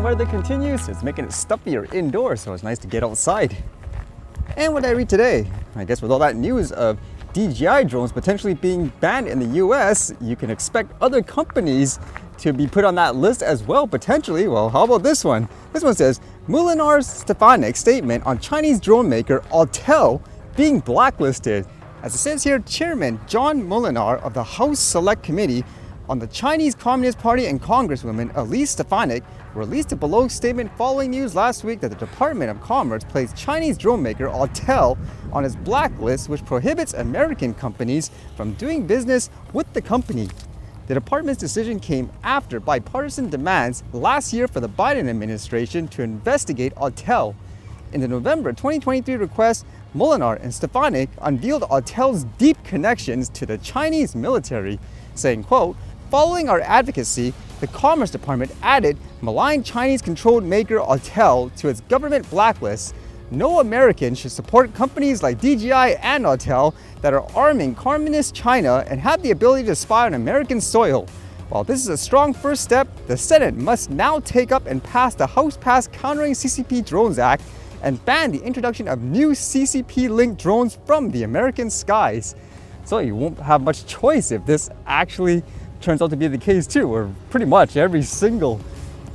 weather continues, it's making it stuffier indoors, so it's nice to get outside. And what did I read today? I guess with all that news of DJI drones potentially being banned in the US, you can expect other companies to be put on that list as well, potentially. Well, how about this one? This one says, Mulinar Stefanik's statement on Chinese drone maker Autel being blacklisted. As it says here, Chairman John Mulinar of the House Select Committee on the Chinese Communist Party and Congresswoman Elise Stefanik released a below statement following news last week that the Department of Commerce placed Chinese drone maker Autel on its blacklist, which prohibits American companies from doing business with the company. The department's decision came after bipartisan demands last year for the Biden administration to investigate Autel. In the November 2023 request, Mulinar and Stefanik unveiled Autel's deep connections to the Chinese military, saying, quote, "Following our advocacy, the Commerce Department added malign Chinese-controlled maker Autel to its government blacklist. No American should support companies like DJI and Autel that are arming communist China and have the ability to spy on American soil. While this is a strong first step, the Senate must now take up and pass the House-passed Countering CCP Drones Act and ban the introduction of new CCP-linked drones from the American skies." So you won't have much choice if this actually turns out to be the case too, where pretty much every single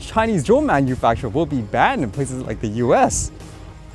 Chinese drone manufacturer will be banned in places like the US.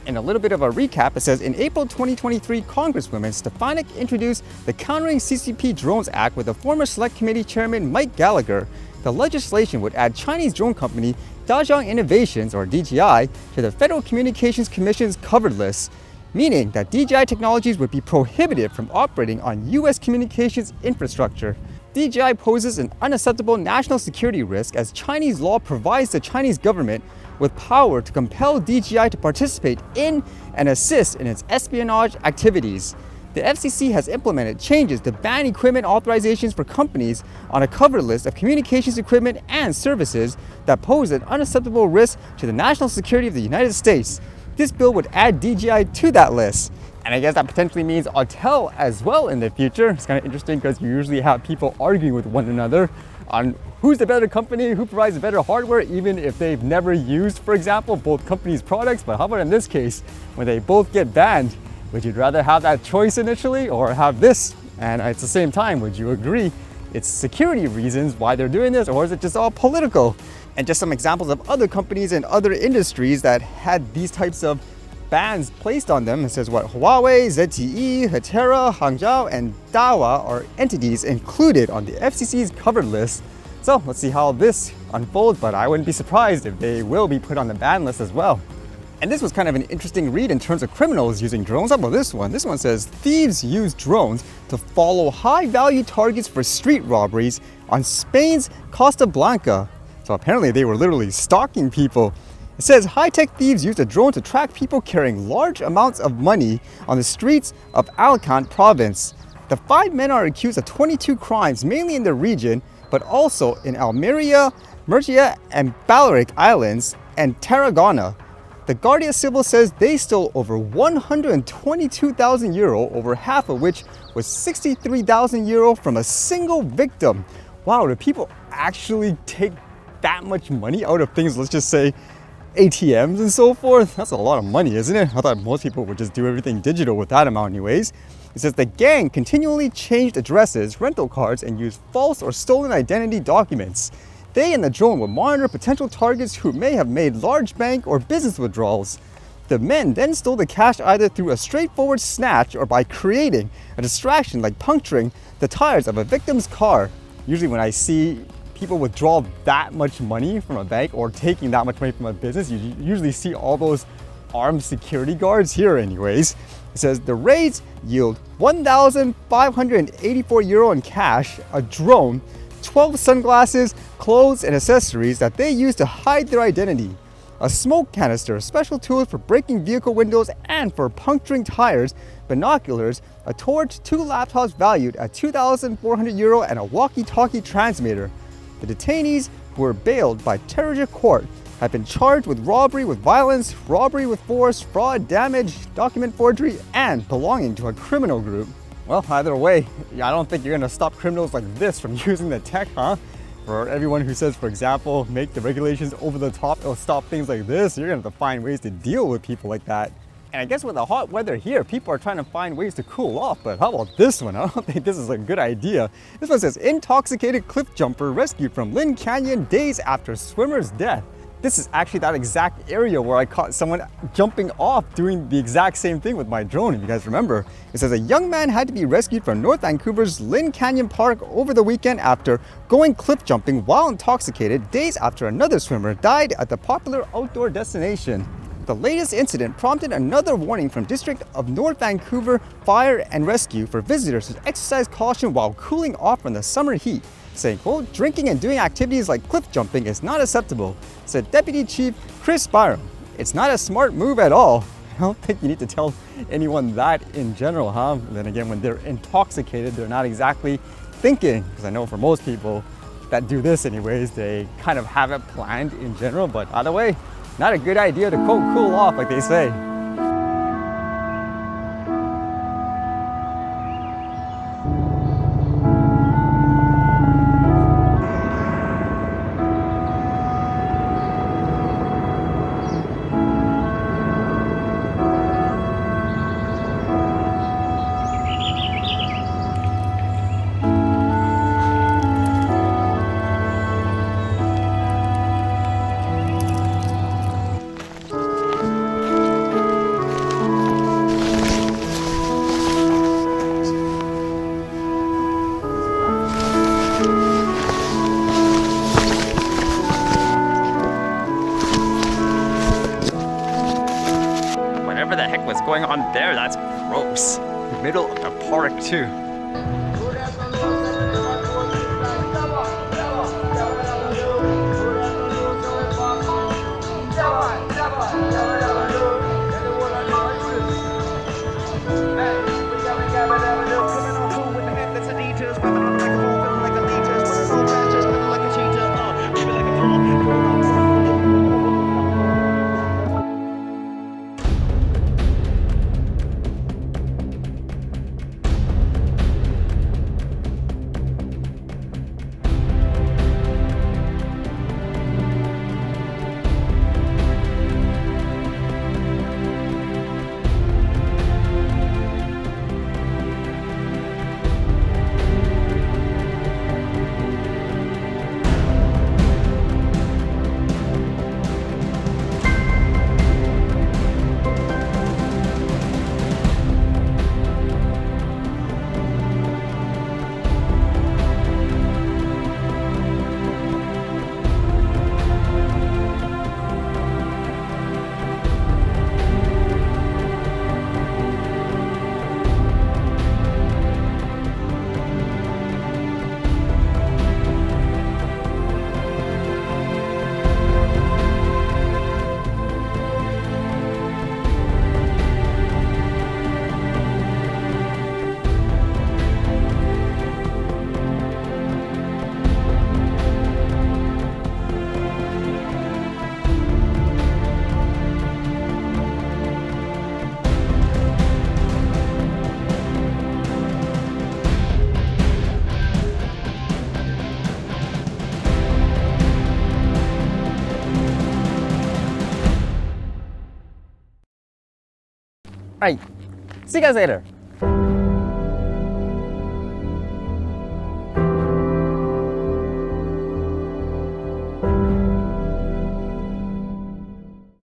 In a little bit of a recap, it says in April 2023, Congresswoman Stefanik introduced the Countering CCP Drones Act with the former Select Committee Chairman Mike Gallagher. The legislation would add Chinese drone company Dajiang Innovations, or DJI, to the Federal Communications Commission's covered list, meaning that DJI technologies would be prohibited from operating on US communications infrastructure. DJI poses an unacceptable national security risk as Chinese law provides the Chinese government with power to compel DJI to participate in and assist in its espionage activities. The FCC has implemented changes to ban equipment authorizations for companies on a cover list of communications equipment and services that pose an unacceptable risk to the national security of the United States. This bill would add DJI to that list. And I guess that potentially means Autel as well in the future. It's kind of interesting because you usually have people arguing with one another on who's the better company, who provides the better hardware, even if they've never used, for example, both companies' products. But how about in this case, when they both get banned? Would you rather have that choice initially or have this? And at the same time, would you agree it's security reasons why they're doing this, or is it just all political? And just some examples of other companies and other industries that had these types of bans placed on them. It says what Huawei, ZTE, Hetera, Hangzhou, and Dahua are entities included on the FCC's covered list. So let's see how this unfolds, but I wouldn't be surprised if they will be put on the ban list as well. And this was kind of an interesting read in terms of criminals using drones. How about this one? This one says, thieves use drones to follow high-value targets for street robberies on Spain's Costa Blanca. So apparently they were literally stalking people. It says high-tech thieves used a drone to track people carrying large amounts of money on the streets of Alicante province. The 5 men are accused of 22 crimes, mainly in the region, but also in Almeria, Murcia, and Balearic Islands, and Tarragona. The Guardia Civil says they stole over 122,000 euro, over half of which was 63,000 euro from a single victim. Wow, do people actually take that much money out of things, let's just say ATMs and so forth? That's a lot of money, isn't it? I thought most people would just do everything digital with that amount anyways. It says the gang continually changed addresses, rental cards, and used false or stolen identity documents. They and the drone would monitor potential targets who may have made large bank or business withdrawals. The men then stole the cash either through a straightforward snatch or by creating a distraction like puncturing the tires of a victim's car. Usually when I see people withdraw that much money from a bank or taking that much money from a business, you usually see all those armed security guards here anyways. It says the raids yield 1,584 euro in cash, a drone, 12 sunglasses, clothes, and accessories that they use to hide their identity, a smoke canister, special tools for breaking vehicle windows and for puncturing tires, binoculars, a torch, 2 laptops valued at 2,400 euro, and a walkie-talkie transmitter. The detainees, who were bailed by Terrier Court, have been charged with robbery with violence, robbery with force, fraud, damage, document forgery, and belonging to a criminal group. Well, either way, I don't think you're gonna stop criminals like this from using the tech, huh? For everyone who says, for example, make the regulations over the top, it'll stop things like this, you're gonna have to find ways to deal with people like that. And I guess with the hot weather here, people are trying to find ways to cool off, but how about this one? I don't think this is a good idea. This one says, intoxicated cliff jumper rescued from Lynn Canyon days after swimmer's death. This is actually that exact area where I caught someone jumping off doing the exact same thing with my drone, if you guys remember. It says a young man had to be rescued from North Vancouver's Lynn Canyon Park over the weekend after going cliff jumping while intoxicated days after another swimmer died at the popular outdoor destination. The latest incident prompted another warning from District of North Vancouver Fire and Rescue for visitors to exercise caution while cooling off from the summer heat, saying, quote, drinking and doing activities like cliff jumping is not acceptable, said Deputy Chief Chris Byram. It's not a smart move at all. I don't think you need to tell anyone that in general, huh? And then again, when they're intoxicated, they're not exactly thinking, because I know for most people that do this anyways, they kind of have it planned in general, but either way, not a good idea to quote cool off like they say. Whatever the heck was going on there, that's gross. Middle of the park too. All right, see you guys later.